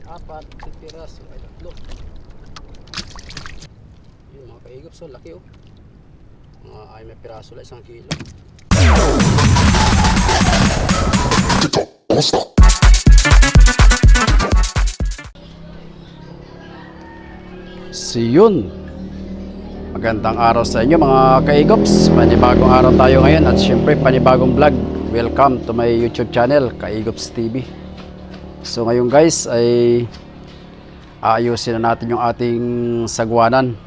apat, isang piraso ay tatlo. Yun mga kaigop, so laki oh. Mga ay may piraso lang, 1 kilo. So yun, magandang araw sa inyo mga kaigops. Panibagong araw tayo ngayon at syempre panibagong vlog. Welcome to my YouTube channel, Kaigops TV. So ngayon guys ay ayusin na natin yung ating sagwanan.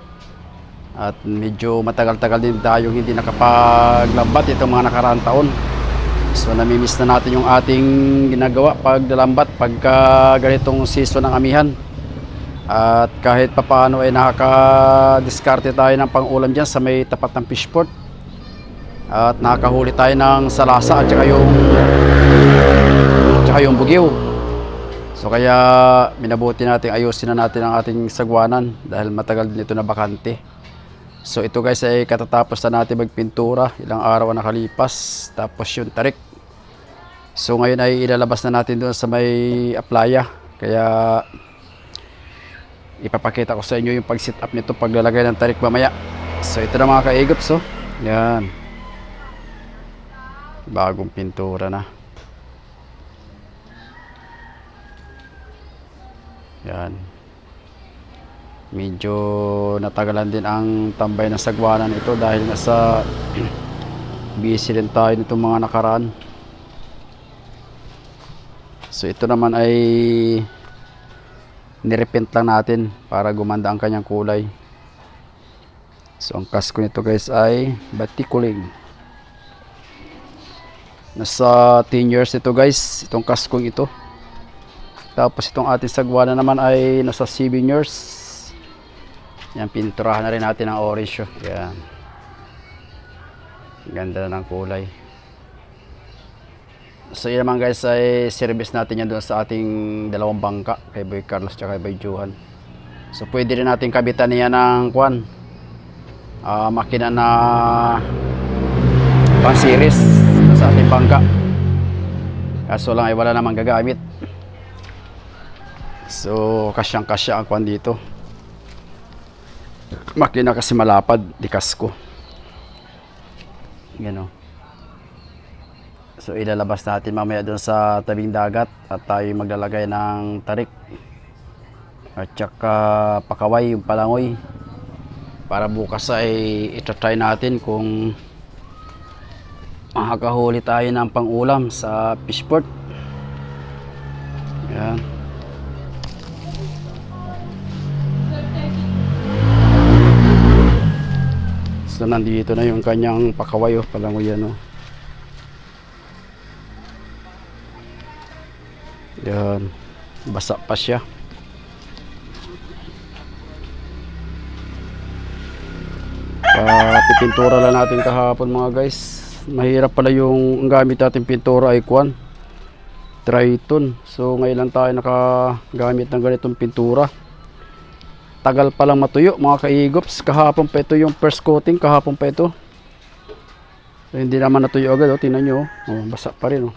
At medyo matagal-tagal din tayo hindi nakapaglambat itong mga nakaraang taon. So namimiss na natin yung ating ginagawa pagdalambat pagka ganitong season ng amihan. At kahit papaano ay nakaka-diskarte tayo ng pang-ulam dyan sa may tapat ng fishport. At nakakahuli tayo ng salasa at saka yung bugiw. So kaya minabuti natin, ayusin na natin ang ating sagwanan dahil matagal din ito na bakante. So ito guys ay katatapos na natin magpintura, ilang araw na nakalipas, tapos yung tarik. So ngayon ay ilalabas na natin doon sa may aplaya. Kaya ipapakita ko sa inyo yung pag-set up nito, paglalagay ng tarik mamaya. So ito na mga kaigops, so yan, bagong pintura na yan. Medyo natagalan din ang tambay ng sagwanan ito dahil nasa busy rin tayo nitong mga nakaraan. So ito naman ay nirepent lang natin para gumanda ang kanyang kulay. So ang kasko nito guys ay batikuling. Nasa 10 years ito guys, itong kaskong ito. Tapos itong ating sagwana naman ay nasa 7 years. Yan, pinturahan na rin natin ang orange. Yan, ganda na ng kulay. So yun naman guys ay service natin yan doon sa ating dalawang bangka, kay Boy Carlos at kay Boy Johan. So pwede rin natin kabitan niya ng makina na pang series sa ating bangka. Kaso lang ay wala namang gagamit. So kasyang kasya ang kwan dito. Makina kasi malapad, di kasko. Gano. So ilalabas natin mamaya doon sa tabing dagat at tayo maglalagay ng tarik at saka pakaway, yung palangoy, para bukas ay itatry natin kung makakahuli tayo ng pang-ulam sa fishport. Yan. So nandito na yung kanyang pakaway, palangoy yan. Yan, basa pa siya. Pipintura lang natin kahapon mga guys. Mahirap pala yung gamit natin pintura ay Triton. So ngayon lang tayo nakagamit ng ganitong pintura. Tagal pa lang matuyo mga kaigops. Kahapon pa ito yung first coating, kahapon pa ito. So, hindi naman natuyo agad, tingnan nyo. Basa pa rin.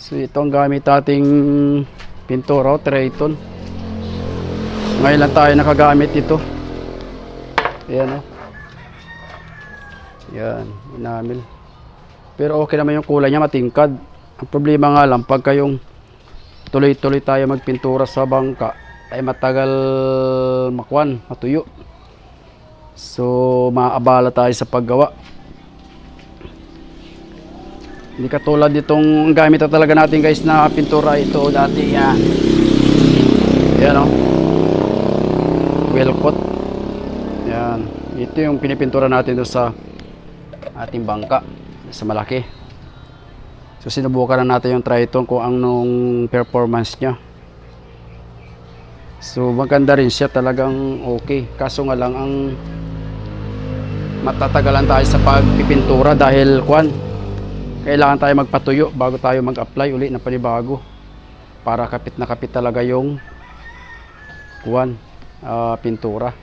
So ito ang gamit nating pintura, Triton. Ngayon lang tayo nakagamit ito. Ayan yan, inamil. Pero okay naman yung kulay niya, matingkad. Ang problema nga lang, pagka yung tuloy-tuloy tayo magpintura sa bangka, ay matagal matuyo. So maabala tayo sa paggawa. Hindi katulad ditong gamit na talaga natin guys na pintura ito dati. Yan well coat. Yan, ito yung pinipintura natin doon sa ating bangka sa malaki. So sinubukan na natin yung Triton kung anong performance nya. So maganda rin siya, talagang okay. Kaso nga lang ang matatagalan tayo sa pagpipintura dahil kailangan tayo magpatuyo bago tayo mag-apply uli na panibago para kapit na kapit talaga yung pintura.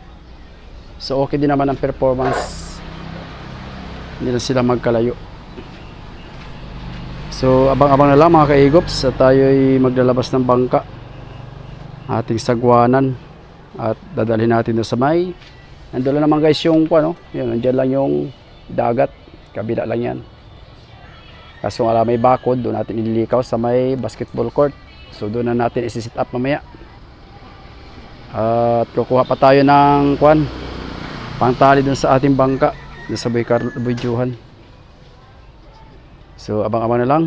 So okay din naman ang performance, hindi na sila magkalayo. So abang-abang na lang mga kaigops at tayo ay maglalabas ng bangka. ating sagwanan at dadalhin natin doon sa may nandun lang naman guys yung ano, yun, nandyan lang yung dagat, kabila lang yan. Kaso wala may bakod, doon natin ililikaw sa may basketball court. So doon na natin isi-set up mamaya. At kukuha pa tayo ng pangtali doon sa ating bangka, doon sa Boyjuhan. So abang-abang na lang.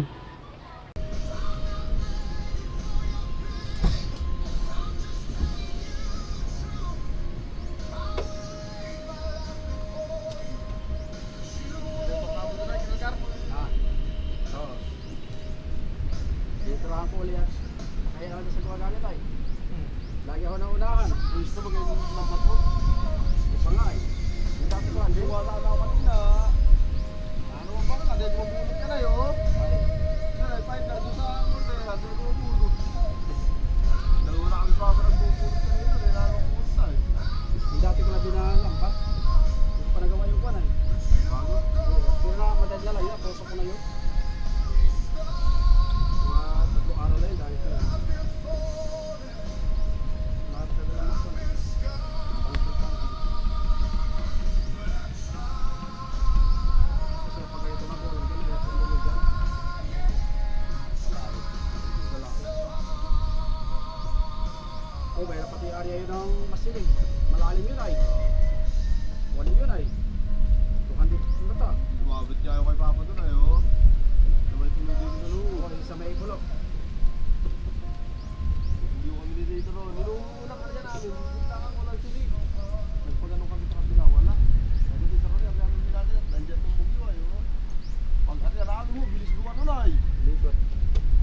Dito lang ako ulit. Kaya ako sa mga gamit ay. Lagi ako na unahan. Gusto mo ganyan ng lambat mo? Isa nga eh. Hindi dati ko, hindi ko wala na kanina. Ano ba ka? Hindi ko bumulot ka na yun. Ay, kahit na doon sa munti, hindi ko bumulot. Dalawa na kami pa parang bumulot ka nito. Hindi na ako kumusta eh. Hindi dati ko na dinahan lang ba? Hindi ko pa nagawa yung kwan eh. Bago? Pero na, madali na lang yun. Pusok ko na yun. Oh, may pati area yun ng masiling. Malalim yun ay. Walim yun ay. 200 mata. Umabot niya ako kay Papa doon ay oh. Sabay tulog din na loob. Oh, sa may kulok. Hindi ko kami dito ro. Niluunan ka na dyan namin. Bilangan ko lang sili. Nagpagano kami sa kabila. Wala. Sabi dito ro. Sabi namin natin. Nandiyan itong bugyo ay oh. Pag-ari arami mo. Bilis gawa nun ay. Likot.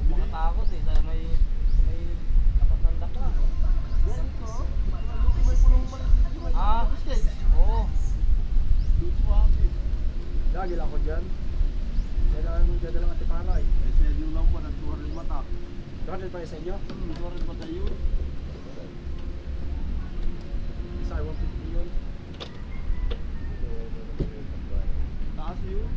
Makatakot eh, sa may katatanda ka. Yan ito. May pulong maliit. Ah, oo. Dito happy. Lagi lang ako dyan. Kailangan mo dyan lang at iparay. Eh sa yung lang mo. Nagtuwa rin mata. 200 pa sa inyo? Nagtuwa rin mata yun. Isa, 150 yun. Taas yun.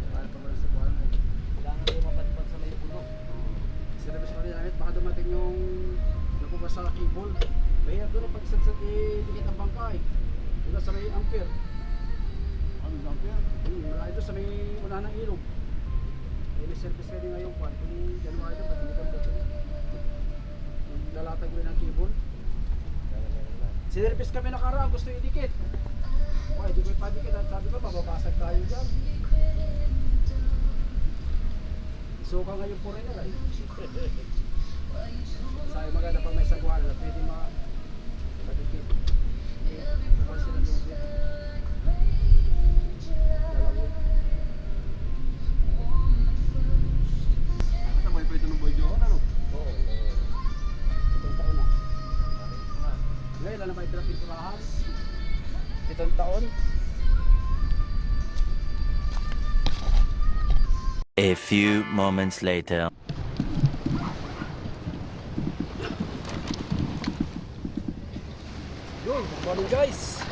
Kaya pa pala sa buwan eh. Kailangan kayo mapadpad sa may puno. Sinabis ko rin namin, baka dumating yung nakuha sa cable. Kaya doon ang pagsadsad dikit ang bangka eh. Doon sa may ampere. Ano Jean-Pierre? Malayo doon sa may unahan ng ilog. May service ready ngayon kwan. Kung January na, pati dito dito. Lalatag mo ng cable. Sinervice kami nakaraan, gusto idikit. Okay, di ko ipadikit at sabi ko, mababasag tayo dyan. So ka ngayon po rin na eh. Sabi maganda pag may sagwan na pwede madikit. Kapag sila doon dito. Dalawin. Sabay pa ito ng boy John ano? Oo. Itong taon na. Ngayon, ilan na ba yung pinapinturahan? 7 taon. A few moments later. Yun, good morning guys.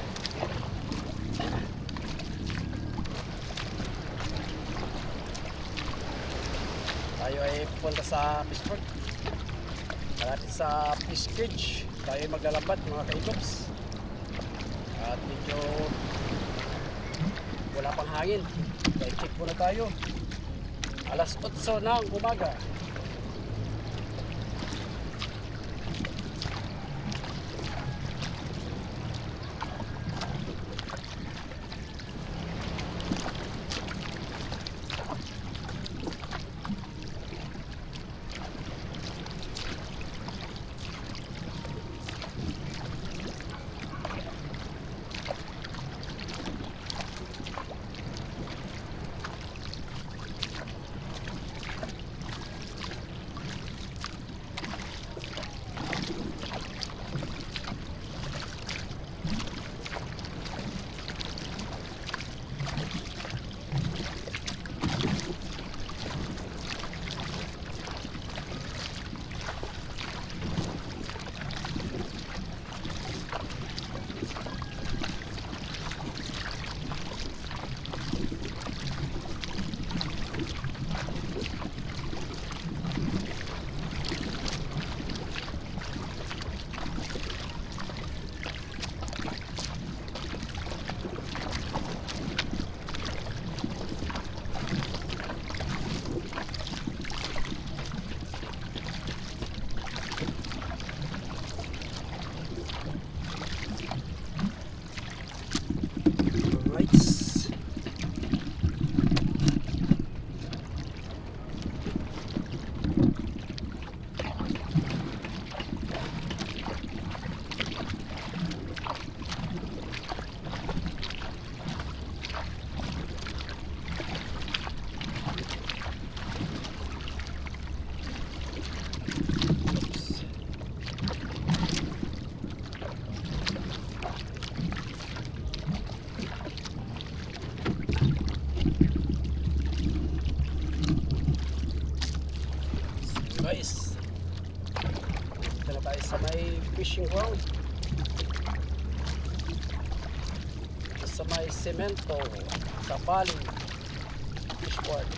Tayo ay pupunta sa Pittsburgh. Malapit sa Fish Cage. Tayo ay maglalambad mga kaigops. At medyo wala pang hangin. Kaya check muna tayo. Alas 8 ng umaga. fishing ground sa may semento sa Bali Fish Port.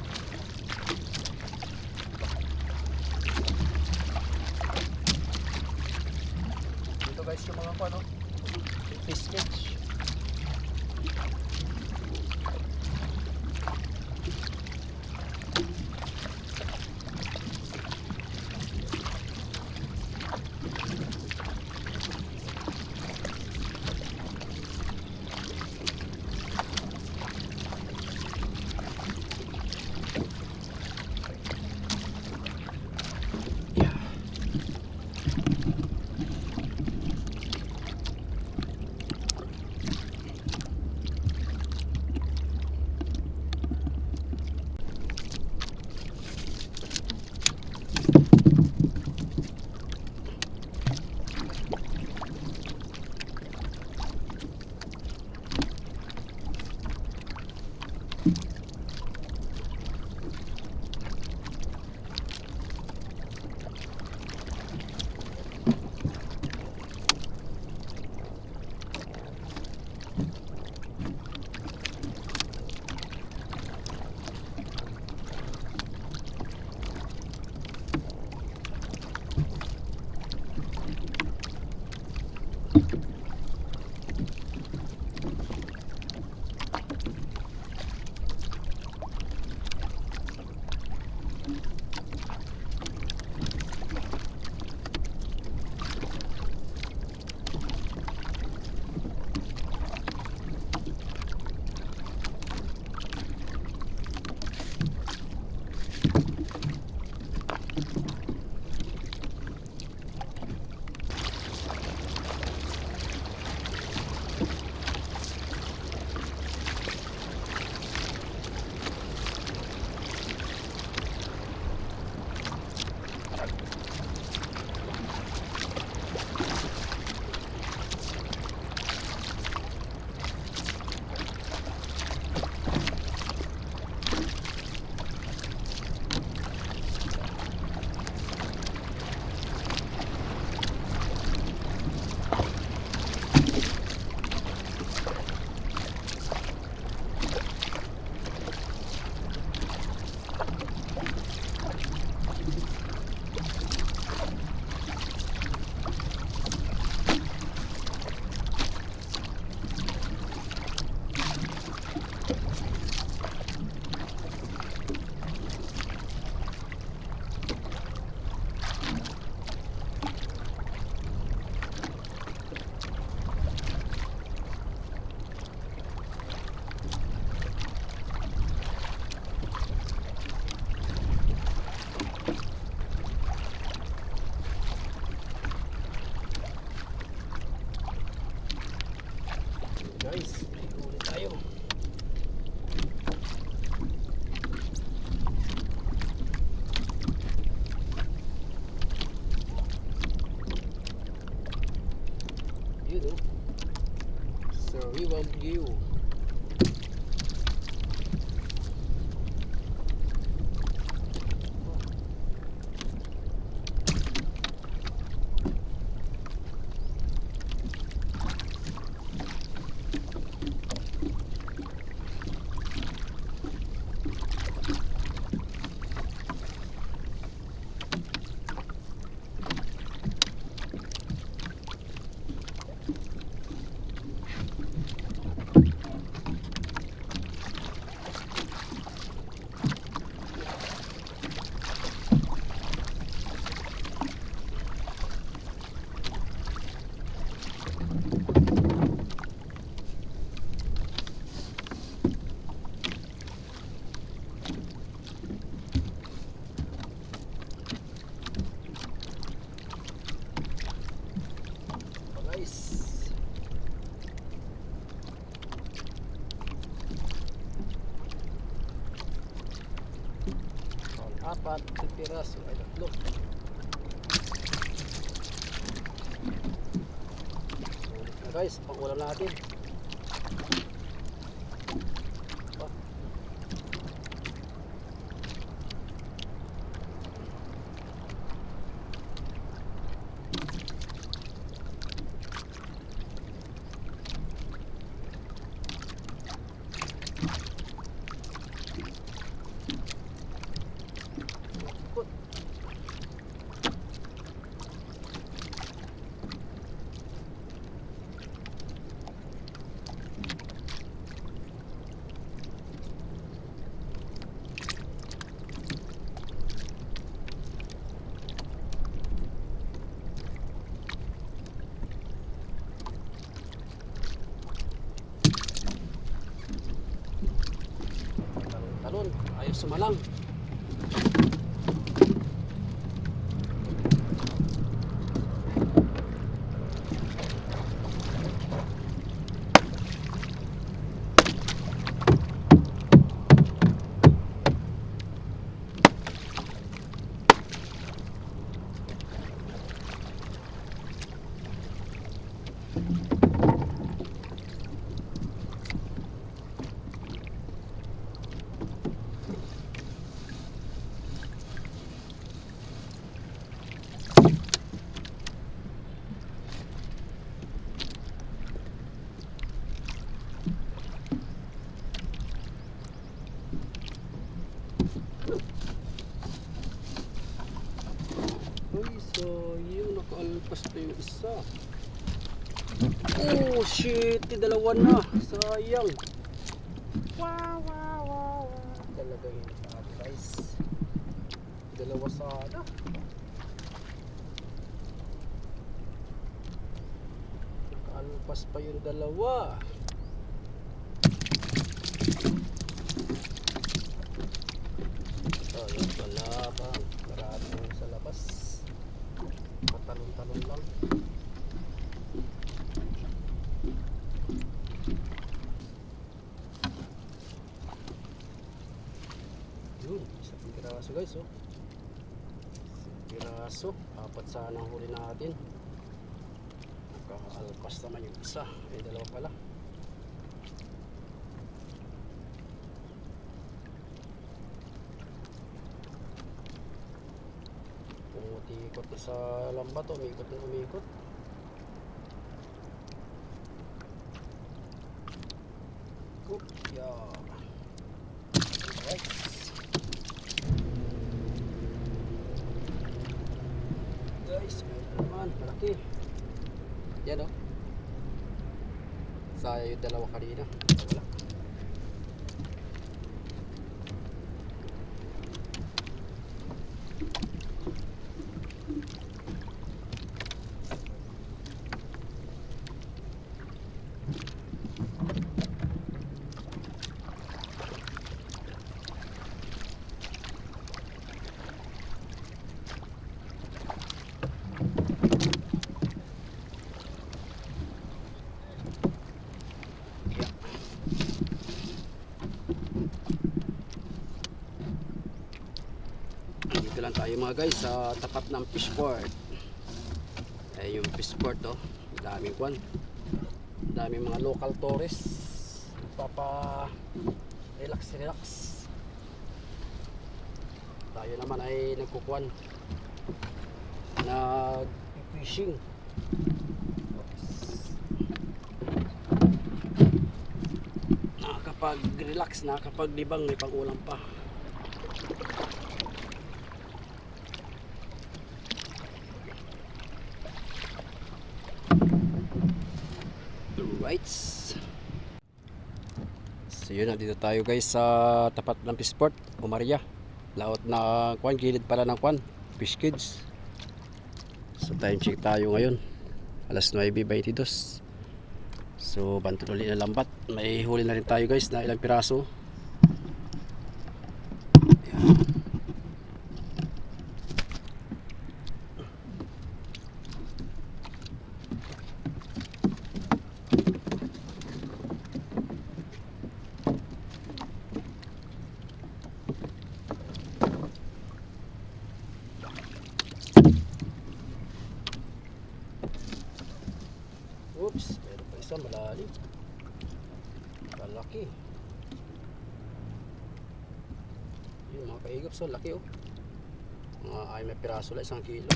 Dito guys yung mga ano, fish cage. Guys, ulit tayo. Yun o. Sariwang view. Apat na piraso ay tatlo. Sulit na guys, pang-ulam natin. Ayaw sumalang. Uy, so yun, nakaalpas pa yung isa. Oh shit, dalawa na. Sayang. Talaga yun guys. Dalawa sana. Nakaalpas pa yung dalawa. Oh, yun pala bang. Marami sa labas. Matalon-talon lang. Yun, isang piraso guys, oh. Isang piraso. Apat sana ang huli natin. Nakaalpas naman yung isa. Ay, dalawa pala. Umutikot na sa lambat, umikot na umikot. Oop, yeah. Alright. Guys, mayroon naman, malaki. Yan oh. Sayang yung dalawa kanina. Wala. Dito lang tayo mga guys sa tapat ng fishport. Eh yung fishport oh, daming kwan. Daming mga local tourists. Papa relax. Tayo naman ay nagkukuan. Nag-fishing. Nakakapag-relax, nakakapag-libang, may pang-ulam pa. Right. So yun, nandito tayo guys sa tapat ng fishport, Umaria. Laot na kwan, gilid pala ng kwan, Fish Kids. So time check tayo ngayon, alas 9:22. So bantol ulit na lambat. May huli na rin tayo guys na ilang piraso. Oops, meron pa isa malalim. Malaki. Yun mga kaigap, so laki oh. Mga ay may piraso lang, 1 kilo.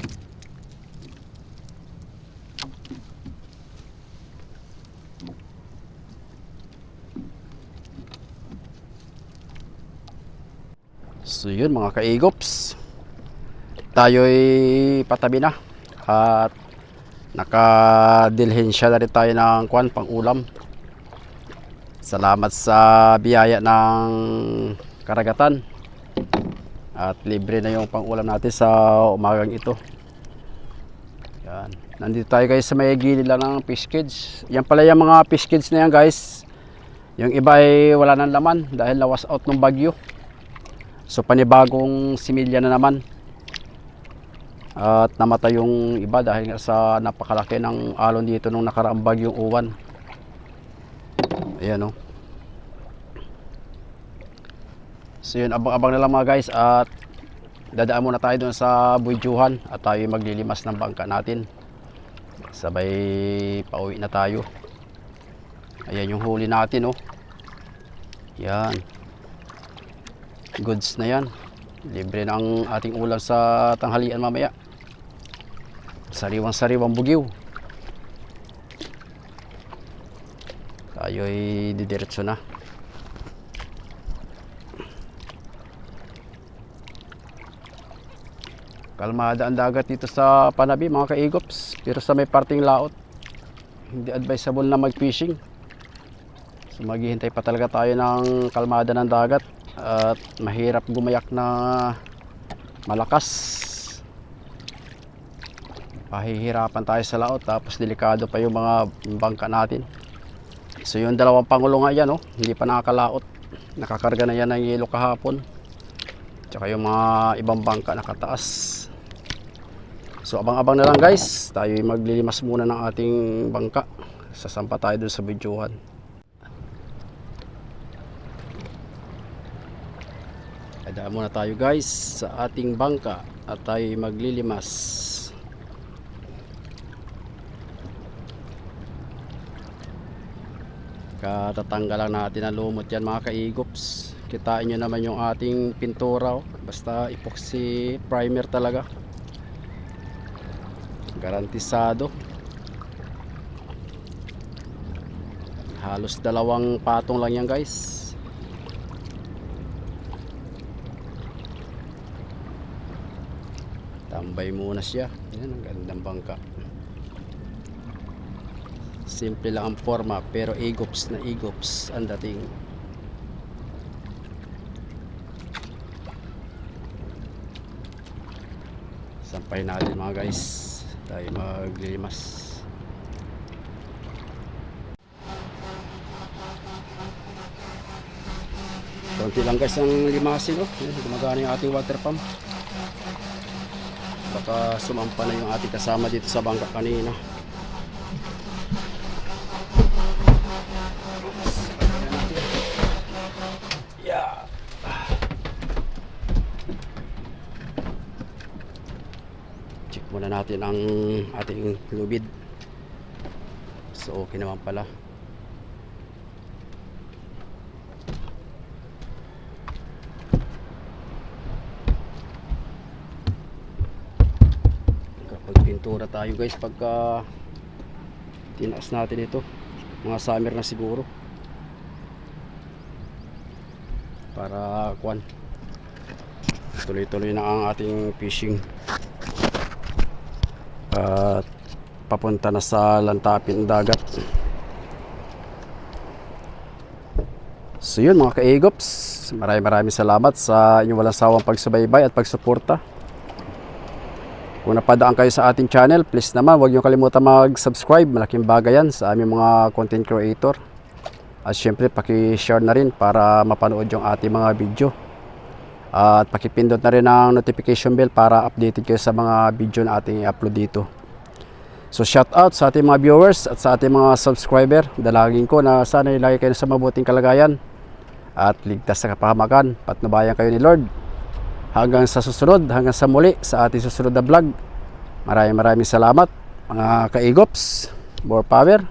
So yun mga kaigops, tayo'y patabi na at nakadilhensya na rin tayo ng kwan pang ulam. Salamat sa biyaya ng karagatan at libre na yung pang ulam natin sa umagang ito. Yan. Nandito tayo guys sa may gilid lang ng Fish Kids. Yan pala yung mga Fish Kids na yan guys. Yung iba ay wala nang laman dahil nawas out ng bagyo. So panibagong similya na naman. At namatay yung iba dahil nga sa napakalaki ng alon dito nung nakaraang bagyong Uwan. Ayan o. So yun, abang-abang na lang mga guys, at dadaan muna tayo dun sa Buidyuhan at tayo maglilimas ng bangka natin. Sabay pauwi na tayo. Ayan yung huli natin oh. Yan. Goods na yan. Libre na ang ating ulam sa tanghalian mamaya. Sariwang-sariwang bugiw. Tayo ay didiretso na. Kalmada ang dagat dito sa Panabi mga kaigops, pero sa may parting laot hindi advisable na mag-fishing. So maghihintay pa talaga tayo ng kalmada ng dagat at mahirap gumayak na malakas. Pahihirapan tayo sa laot, tapos delikado pa yung mga bangka natin. So yung dalawang pangulo nga yan oh, hindi pa nakakalaot. Nakakarga na yan ng yelo kahapon. Tsaka yung mga ibang bangka nakataas. So abang-abang na lang guys, tayo maglilimas muna ng ating bangka. Sasampa tayo dun sa Buidyuhan. Daan muna tayo guys sa ating bangka at tayo maglilimas. Katatanggal lang natin ang lumot yan mga kaigops. Kitain nyo naman yung ating pintura oh. Basta epoxy primer talaga, garantisado. Halos 2 patong lang yan guys. Tambay muna siya. Yan ang gandang bangka. Simple lang ang forma pero igops na igops ang dating. Sampay natin mga guys, tayo maglilimas. Konti lang guys ang limasin oh. Gumagana yung ating water pump. Baka sumampa na yung ating kasama dito sa bangka kanina. Check muna natin ang ating lubid. So okay naman pala. Kapag pintura tayo guys pagka tinaas natin ito, mga summer na siguro, para kuwan tuloy-tuloy na ang ating fishing at papunta na sa lantapin ng dagat. So yun mga kaigops, maraming salamat sa inyong walang sawang pagsubaybay at pagsuporta. Kung napadaan kayo sa ating channel, please naman huwag nyo kalimutan mag-subscribe. Malaking bagay yan sa aming mga content creator. At syempre paki-share na rin para mapanood yung ating mga video. At pakipindot na rin ang notification bell para updated kayo sa mga video na ating i-upload dito. So shout out sa ating mga viewers at sa ating mga subscriber. Dalangin ko na sana ilagay kayo sa mabuting kalagayan at ligtas sa kapahamakan. Patnubayan kayo ni Lord. Hanggang sa susunod, hanggang sa muli sa ating susunod na vlog. Maraming salamat mga kaigops. More power.